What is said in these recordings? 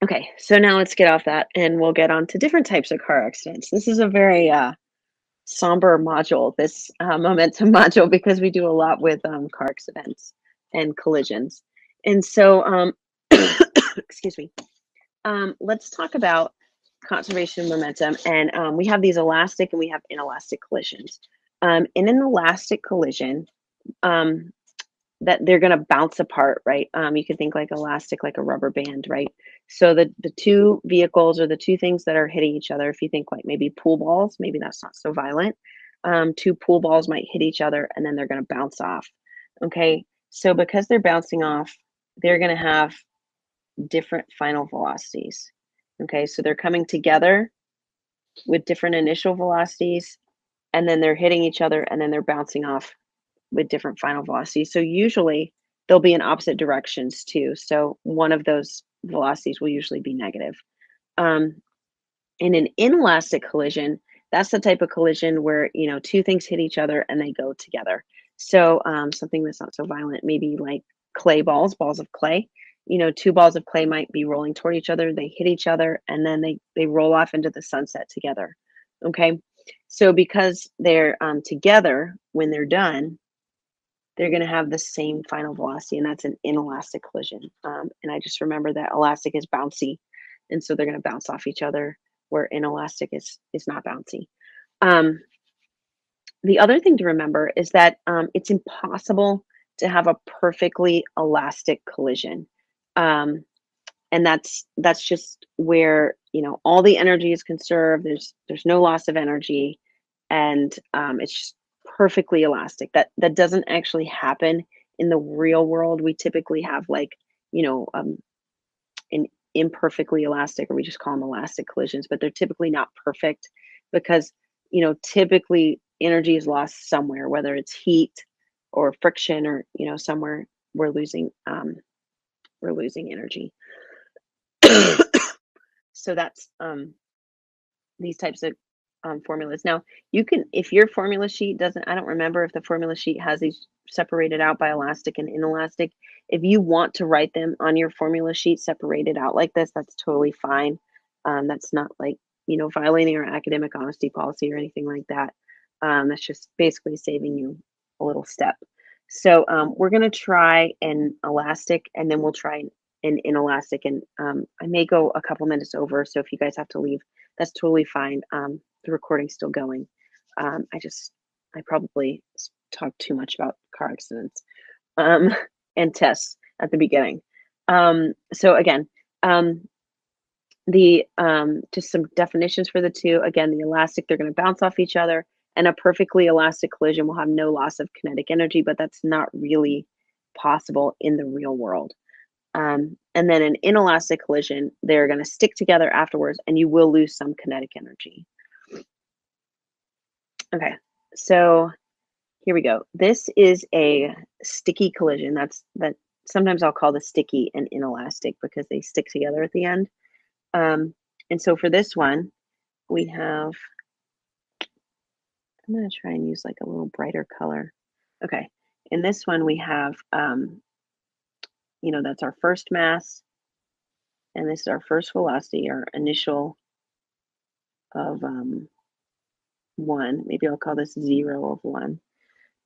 Okay, so now let's get off that and we'll get on to different types of car accidents. This is a very somber module, this momentum module, because we do a lot with car accidents and collisions. And so, excuse me, let's talk about conservation of momentum. And we have these elastic and we have inelastic collisions. In an elastic collision, um, that they're going to bounce apart, right? You can think like elastic, like a rubber band, right? So the two vehicles or the two things that are hitting each other, if you think like maybe pool balls, maybe that's not so violent. Two pool balls might hit each other and then they're going to bounce off. Okay, so because they're bouncing off, they're going to have different final velocities. Okay, so they're coming together with different initial velocities, and then they're hitting each other, and then they're bouncing off with different final velocities. So usually they'll be in opposite directions too. So one of those velocities will usually be negative. Um, in an inelastic collision, that's the type of collision where two things hit each other and they go together. So something that's not so violent, maybe like clay balls, balls of clay. Two balls of clay might be rolling toward each other. They hit each other and then they roll off into the sunset together. Okay, so because they're together when they're done, they're going to have the same final velocity, and that's an inelastic collision. And I just remember that elastic is bouncy, and so they're going to bounce off each other, where inelastic is not bouncy. Um, the other thing to remember is that it's impossible to have a perfectly elastic collision, um, and that's just where all the energy is conserved. There's no loss of energy, and it's just perfectly elastic. That doesn't actually happen in the real world. We typically have like an imperfectly elastic, or we just call them elastic collisions, but they're typically not perfect because typically energy is lost somewhere, whether it's heat or friction, or somewhere we're losing we're losing energy. So that's these types of formulas. Now, you can, if your formula sheet doesn't, I don't remember if the formula sheet has these separated out by elastic and inelastic. If you want to write them on your formula sheet separated out like this, that's totally fine. That's not like, violating our academic honesty policy or anything like that. That's just basically saving you a little step. So we're going to try an elastic and then we'll try an inelastic. And I may go a couple minutes over. So if you guys have to leave, that's totally fine. The recording's still going. I probably talked too much about car accidents um, and tests at the beginning. So again, the just some definitions for the two. Again, the elastic, they're going to bounce off each other, and a perfectly elastic collision will have no loss of kinetic energy, but that's not really possible in the real world. And then an inelastic collision, they're going to stick together afterwards, and you will lose some kinetic energy. Okay, so here we go. This is a sticky collision. That sometimes I'll call the sticky and inelastic because they stick together at the end. Um, and so for this one, we have, I'm going to try and use like a little brighter color. Okay, in this one, we have, that's our first mass, and this is our first velocity, our initial of 1. Maybe I'll call this 0 of 1.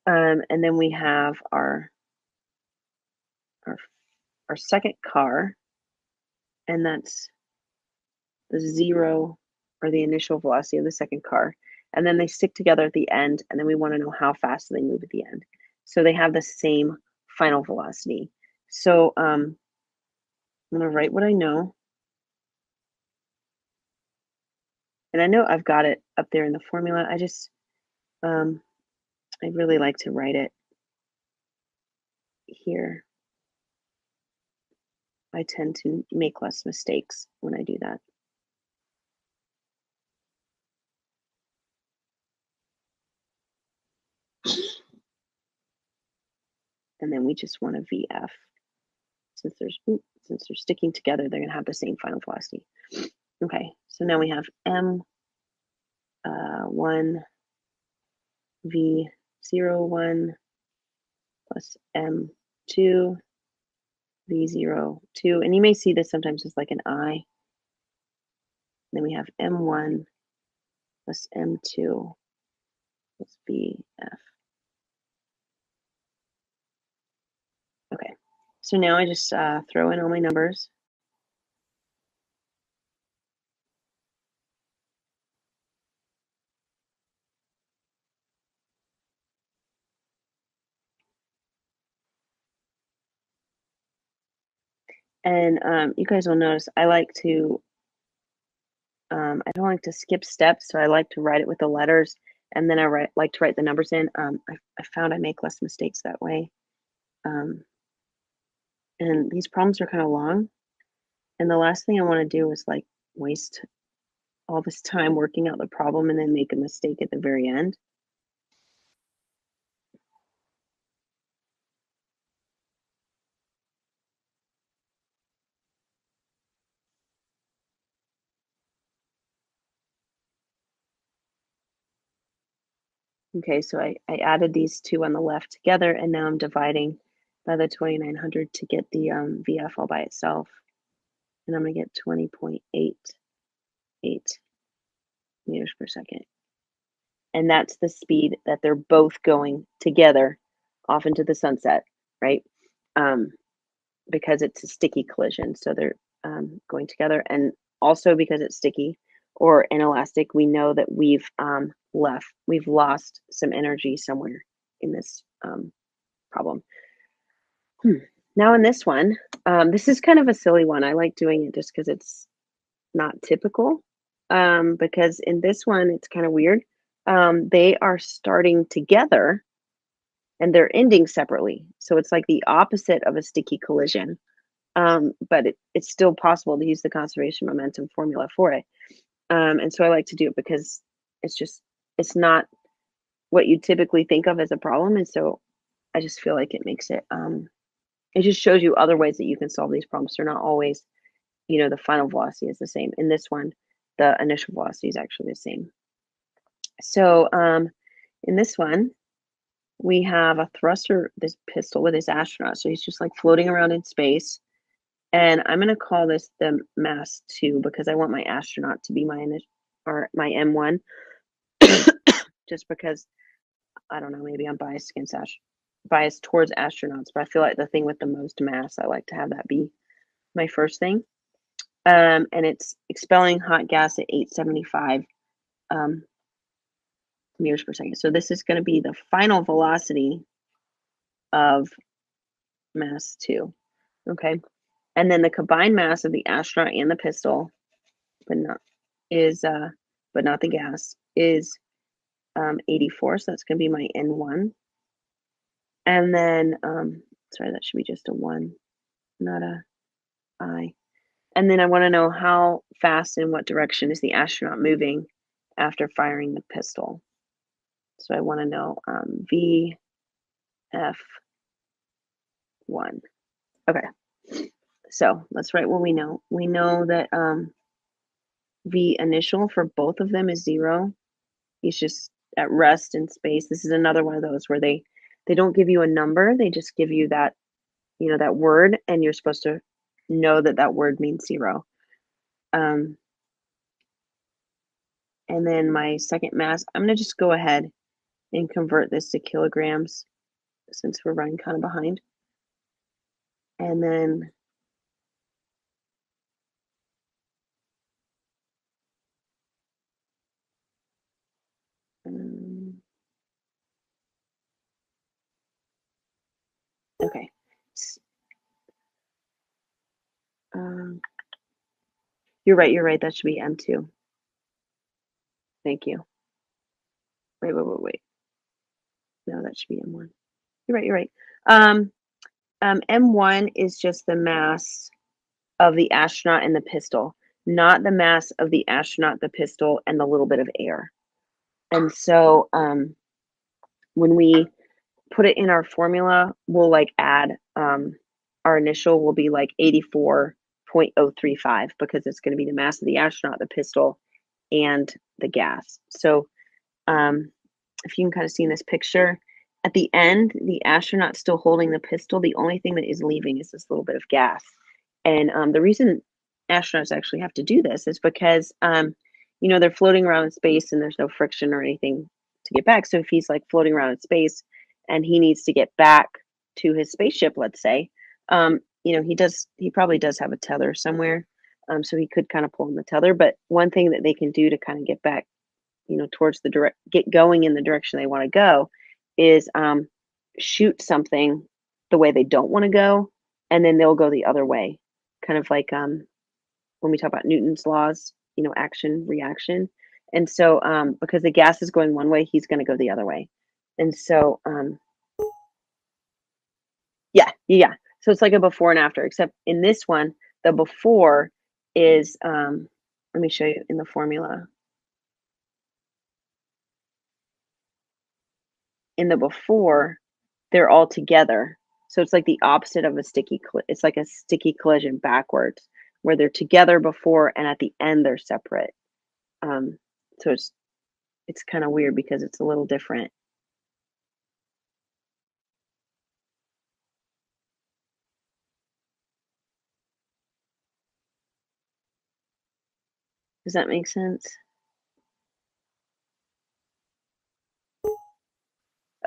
And then we have our our second car, and that's the 0 or the initial velocity of the second car. And then they stick together at the end, and then we want to know how fast they move at the end. So they have the same final velocity. So I'm going to write what I know. And I know I've got it up there in the formula. Um, I really like to write it here. I tend to make less mistakes when I do that. And then we just want a VF. Since they're sticking together, they're going to have the same final velocity. Okay, so now we have M1 V01 plus M2 V02. And you may see this sometimes as like an I. Then we have M1 plus M2 plus VF. Okay, so now I just throw in all my numbers. And you guys will notice I like to, I don't like to skip steps, so I like to write it with the letters, and then I like to write the numbers in. I found I make less mistakes that way. Um, and these problems are kind of long, and the last thing I want to do is like waste all this time working out the problem and then make a mistake at the very end. Okay, so I added these two on the left together, and now I'm dividing by the 2900 to get the VF all by itself. And I'm going to get 20.88 meters per second. And that's the speed that they're both going together off into the sunset, right? Um, because it's a sticky collision. So they're going together. And also because it's sticky or inelastic, we know that we've lost some energy somewhere in this problem. Now in this one, this is kind of a silly one. I like doing it just because it's not typical. Because in this one, it's kind of weird. They are starting together and they're ending separately. So it's like the opposite of a sticky collision. But it's still possible to use the conservation momentum formula for it. And so I like to do it because it's not what you typically think of as a problem. And so I just feel like it makes it, it just shows you other ways that you can solve these problems. They're not always, the final velocity is the same. In this one, the initial velocity is actually the same. So in this one, we have a thruster, this pistol with this astronaut. So he's just like floating around in space. And I'm going to call this the mass 2 because I want my astronaut to be my my M1. Just because, I don't know, maybe I'm biased towards astronauts, but I feel like the thing with the most mass, I like to have that be my first thing. And it's expelling hot gas at 875 meters per second. So this is going to be the final velocity of mass 2. Okay. And then the combined mass of the astronaut and the pistol, but not but not the gas, is 84. So that's going to be my N1. And then, sorry, that should be just a 1, not a I. And then I want to know how fast and what direction is the astronaut moving after firing the pistol. So I want to know VF1. Okay. So let's write what we know. We know that V initial for both of them is 0. He's just at rest in space. This is another one of those where they don't give you a number. They just give you that, that word, and you're supposed to know that that word means 0. And then my second mass, I'm going to just go ahead and convert this to kilograms since we're running kind of behind. And then okay. You're right. That should be M2. Thank you. Wait. No, that should be M1. You're right. M1 is just the mass of the astronaut and the pistol, not the mass of the astronaut, the pistol, and the little bit of air. And so when we put it in our formula, we'll like add our initial will be like 84.035 because it's going to be the mass of the astronaut, the pistol, and the gas. So if you can kind of see in this picture, At the end, the astronaut's still holding the pistol. The only thing that is leaving is this little bit of gas. And the reason astronauts actually have to do this is because, they're floating around in space and there's no friction or anything to get back. So if he's like floating around in space and he needs to get back to his spaceship, let's say, he probably does have a tether somewhere. So he could kind of pull on the tether. But one thing that they can do to kind of get back, towards get going in the direction they want to go is shoot something the way they don't want to go, and then they'll go the other way. Kind of like when we talk about Newton's laws, action, reaction. And so because the gas is going one way, he's going to go the other way. And so yeah, yeah. So it's like a before and after, except in this one, the before is let me show you in the formula. In the before, they're all together. So it's like the opposite of a it's like a sticky collision backwards, where they're together before and at the end they're separate. Um, so it's kind of weird because it's a little different. Does that make sense?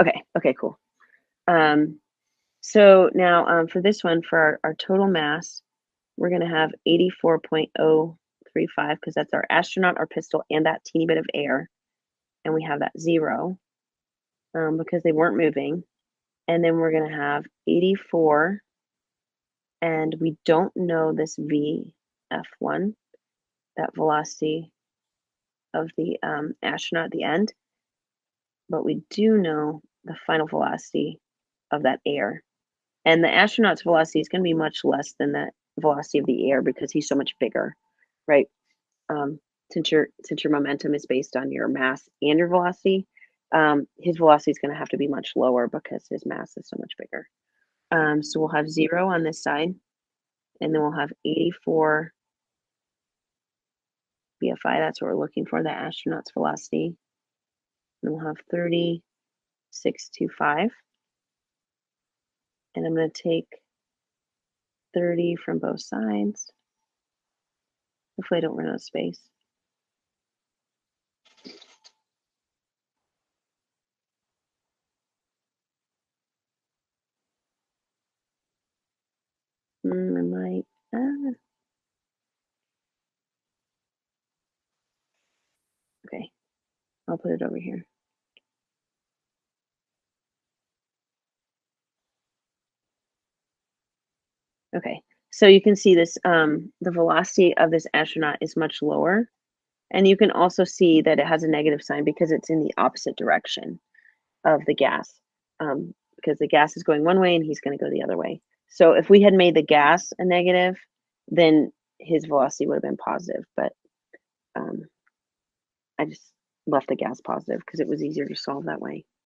Okay, okay, cool. So now for this one, for our total mass, we're going to have 84.035 because that's our astronaut, our pistol, and that teeny bit of air. And we have that 0 because they weren't moving. And then we're going to have 84, and we don't know this VF1, that velocity of the astronaut at the end, but we do know the final velocity of that air. And the astronaut's velocity is going to be much less than the velocity of the air because he's so much bigger, right? Since your momentum is based on your mass and your velocity, his velocity is going to have to be much lower because his mass is so much bigger. So we'll have 0 on this side, and then we'll have 84 BFI. That's what we're looking for, the astronaut's velocity. And we'll have 3625. And I'm going to take 30 from both sides. Hopefully I don't run out of space. I might. Okay, I'll put it over here. Okay, so you can see this, the velocity of this astronaut is much lower. And you can also see that it has a negative sign because it's in the opposite direction of the gas, because the gas is going one way and he's going to go the other way. So if we had made the gas a negative, then his velocity would have been positive. But I just left the gas positive because it was easier to solve that way.